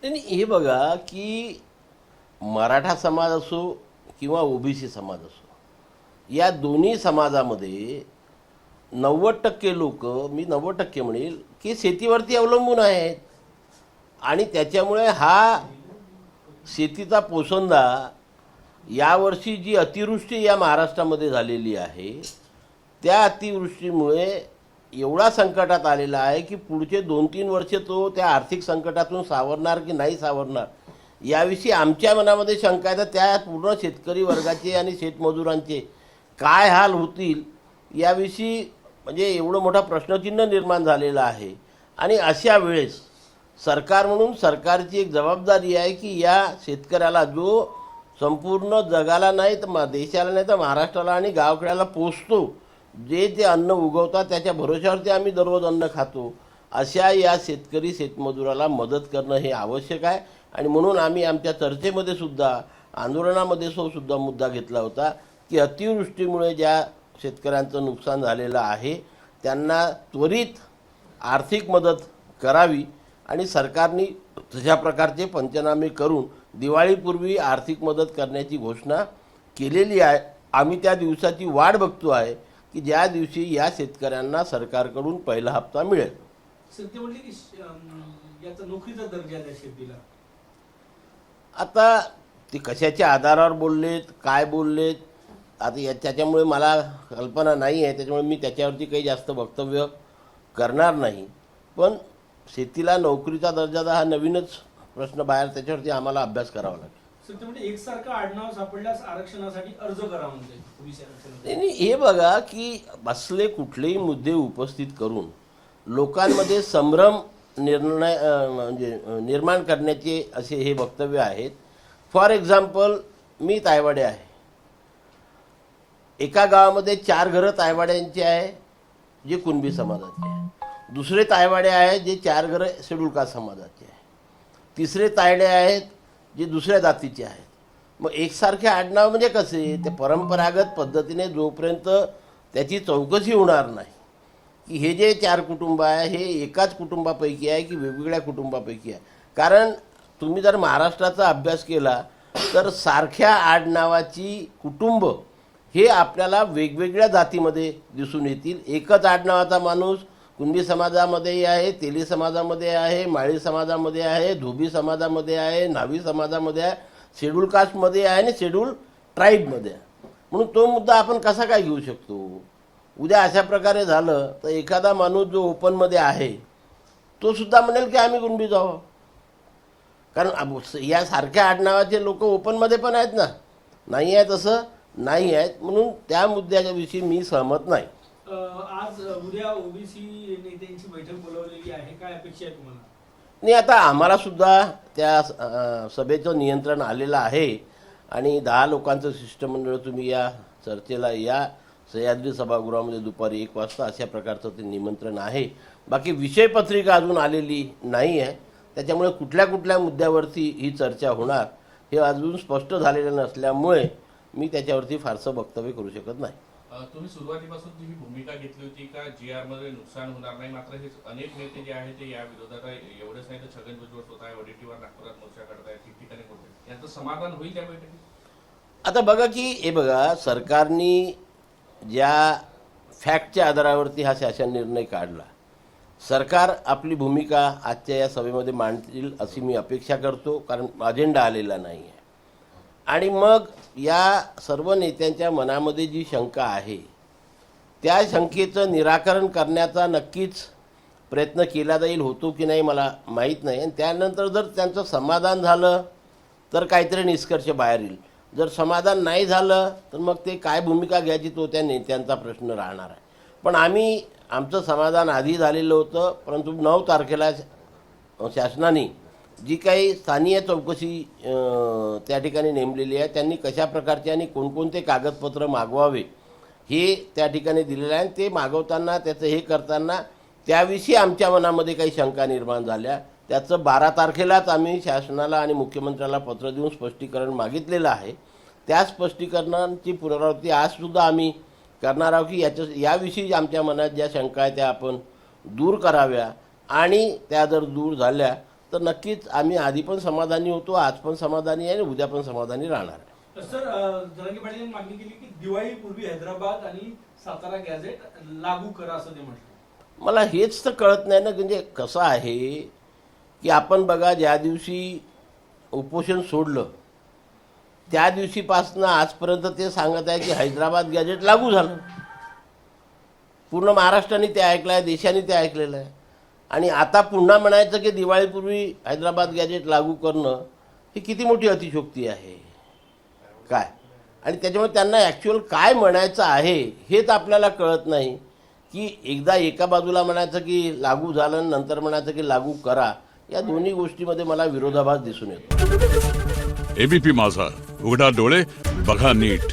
नाही हे बघा की मराठा समाज असो किंवा ओबीसी समाज असो, या दोन्ही समाजामध्ये 90% लोक, मी 90% म्हणेल की शेतीवरती अवलंबून आहेत. आणि त्याच्यामुळे हा शेतीचा पोसंदा, यावर्षी जी अतिवृष्टी या महाराष्ट्रामध्ये झालेली आहे, त्या अतिवृष्टीमुळे एवढा संकटात आलेला आहे की पुढचे 2-3 वर्ष तो त्या आर्थिक संकटातून सावरणार की नाही सावरणार याविषयी आमच्या मनामध्ये शंका आहे. तर त्या पूर्ण शेतकरी वर्गाचे आणि शेतमजुरांचे काय हाल होतील याविषयी म्हणजे एवढं मोठा प्रश्नचिन्ह निर्माण झालेलं आहे. आणि अशा वेळेस सरकार म्हणून सरकारची एक जबाबदारी आहे की या शेतकऱ्याला, जो संपूर्ण जगाला नाही तर देशाला नाही तर महाराष्ट्राला आणि गावखेड्याला पोचतो, जे ते अन्न उगवतात त्याच्या भरोश्यावरती आम्ही दररोज अन्न खातो, अशा या शेतकरी शेतमजुराला मदत करणं हे आवश्यक आहे. आणि म्हणून आम्ही आमच्या चर्चेमध्ये सुद्धा, आंदोलनामध्ये सुद्धा मुद्दा घेतला होता की अतिवृष्टीमुळे ज्या शेतकऱ्यांचं नुकसान झालेलं आहे त्यांना त्वरित आर्थिक मदत करावी. आणि सरकारने तशा प्रकारचे पंचनामे करून दिवाळीपूर्वी आर्थिक मदत करण्याची घोषणा केलेली आहे. आम्ही त्या दिवसाची वाट बघतो आहे की ज्या दिवशी या शेतकऱ्यांना सरकारकडून पहिला हप्ता मिळेल. सर ते म्हणले की याचा नोकरीचा दर्जा द्या शेतीला. आता ते कशाच्या आधारावर बोललेत, काय बोललेत, आता त्याच्यामुळे मला कल्पना नाही आहे, त्याच्यामुळे मी त्याच्यावरती काही जास्त वक्तव्य करणार नाही. पण शेतीला नोकरीचा दर्जा हा नवीनच प्रश्न बाहेर, त्याच्यावरती आम्हाला अभ्यास करावा लागेल. सर ते म्हणजे एकसारखं आडनाव सापडल्यास आरक्षणासाठी अर्ज करा म्हणते ओबीसी आरक्षण. नाही, हे बघा की असले कुठलेही मुद्दे उपस्थित करून लोकांमध्ये संभ्रम म्हणजे निर्माण करण्याचे असे हे वक्तव्य आहेत. फॉर एक्झाम्पल, मी तायवाडे आहे, एका गावामध्ये 4 घरं तायवाड्यांची आहे जे कुणबी समाजाचे आहे, दुसरे तायवाडे आहेत जे 4 घरं शेड्यूल कास्ट समाजाचे आहे, तिसरे तायडे आहेत जे दुसऱ्या जातीचे आहेत. मग एकसारखे आडनाव म्हणजे कसे? ते परंपरागत पद्धतीने जोपर्यंत त्याची चौकशी होणार नाही की हे जे 4 कुटुंब आहे हे एकाच कुटुंबापैकी आहे की वेगवेगळ्या कुटुंबापैकी आहे. कारण तुम्ही जर महाराष्ट्राचा अभ्यास केला तर सारख्या आडनावाची कुटुंब हे आपल्याला वेगवेगळ्या जातीमध्ये दिसून येतील. एकच आडनावाचा माणूस कुणबी समाजामध्येही आहे, तेली समाजामध्ये आहे, माळी समाजामध्ये आहे, धोबी समाजामध्ये आहे, न्हावी समाजामध्ये आहे, शेड्यूल कास्टमध्ये आहे आणि शेड्यूल ट्राईबमध्ये आहे. म्हणून तो मुद्दा आपण कसा काय घेऊ शकतो? उद्या अशा प्रकारे झालं तर एखादा माणूस जो ओपनमध्ये आहे तो सुद्धा म्हणेल की आम्ही कुणबी जावं. कारण या सारख्या आडनावाचे लोक ओपनमध्ये पण आहेत ना, नाही आहेत असं नाही आहेत. म्हणून त्या मुद्द्याच्या विषयी मी सहमत नाही. आज उद्या ओबीसी नेत्यांची बैठक बोलवलेली आहे, काय अपेक्षा आहे तुम्हाला? नाही, आता आम्हाला सुद्धा त्या सभेचं नियंत्रण आलेलं आहे आणि 10 लोकांचं शिष्टमंडळ तुम्ही या चर्चेला या सह्याद्री सभागृहामध्ये दुपारी 1 वाजता अशा प्रकारचं ते निमंत्रण आहे. बाकी विषयपत्रिका अजून आलेली नाही आहे, त्याच्यामुळे कुठल्या कुठल्या मुद्द्यावरती ही चर्चा होणार हे अजून स्पष्ट झालेलं नसल्यामुळे मी त्याच्यावरती फारसं वक्तव्य करू शकत नाही. तुम्ही सुरुवातीपासून तुम्ही भूमिका घेतली होती का GR मध्ये नुकसान होणार नाही, मात्र हे अनेक नेते जे आहेत ते या विरोधात आहे. एवढंच नाही तर छगन भुजबळ स्वतः ODTवर नागपुरात मोर्चा करतायत, ठिकठिकाणी करतायत, यांचं समाधान होईल त्या बैठकीत? आता बघा की हे बघा, सरकारने ज्या फॅक्टच्या आधारावरती हा शासन निर्णय काढला, सरकार आपली भूमिका आजच्या या सभेमध्ये मांडतील अशी मी अपेक्षा करतो, कारण अजेंडा आलेला नाही आहे. आणि मग या सर्व नेत्यांच्या मनामध्ये जी शंका आहे त्या शंकेचं निराकरण करण्याचा नक्कीच प्रयत्न केला जाईल. होतो की नाही मला माहीत नाही. आणि त्यानंतर जर त्यांचं समाधान झालं तर काहीतरी निष्कर्ष बाहेर येईल. जर समाधान नाही झालं तर मग ते काय भूमिका घ्यायची तो त्या नेत्यांचा प्रश्न राहणार आहे. पण आमचं समाधान आधी झालेलं होतं, परंतु 9 तारखेला शासनाने जी काही स्थानीय चौकशी त्या ठिकाणी नेमलेली आहे, त्यांनी कशा प्रकारचे आणि कोणकोणते कागदपत्र मागवावे हे त्या ठिकाणी दिलेलं आहे. ते मागवताना त्याचं हे करताना त्याविषयी आमच्या मनामध्ये काही शंका निर्माण झाल्या. त्याचं 12 तारखेलाच आम्ही शासनाला आणि मुख्यमंत्र्याला पत्र देऊन स्पष्टीकरण मागितलेलं आहे. त्या स्पष्टीकरणांची पुनरावृत्ती आजसुद्धा आम्ही करणार आहोत की याविषयी आमच्या मनात ज्या शंका आहेत त्या आपण दूर कराव्या. आणि त्या जर दूर झाल्या तर नक्कीच आम्ही आधी पण समाधानी होतो, आज पण समाधानी आहे आणि उद्या पण समाधानी राहणार आहे. सर जरांगे पाटील यांनी मागणी केली की दिवाळीपूर्वी हैदराबाद आणि सातारा गॅझेट लागू करा असं ते म्हटलं. मला हेच तर कळत नाही ना, म्हणजे कसं आहे की आपण बघा, ज्या दिवशी उपोषण सोडलं त्या दिवशीपासनं आजपर्यंत ते सांगत आहे की हैदराबाद गॅजेट लागू झालं. पूर्ण महाराष्ट्राने ते ऐकलं आहे, देशाने ते ऐकलेलं आहे. आणि आता पुन्हा म्हणायचं की दिवाळीपूर्वी हैदराबाद गॅजेट लागू करणं ही किती मोठी अतिशयोक्ती आहे काय. आणि त्याच्यामुळे त्यांना ॲक्च्युअल काय म्हणायचं आहे हेच आपल्याला कळत नाही, की एकदा एका बाजूला म्हणायचं की लागू झालं, नंतर म्हणायचं की लागू करा. या दोन्ही गोष्टीमध्ये मला विरोधाभास दिसून येतो. एबीपी माझा, उघडा डोळे बघा नीट.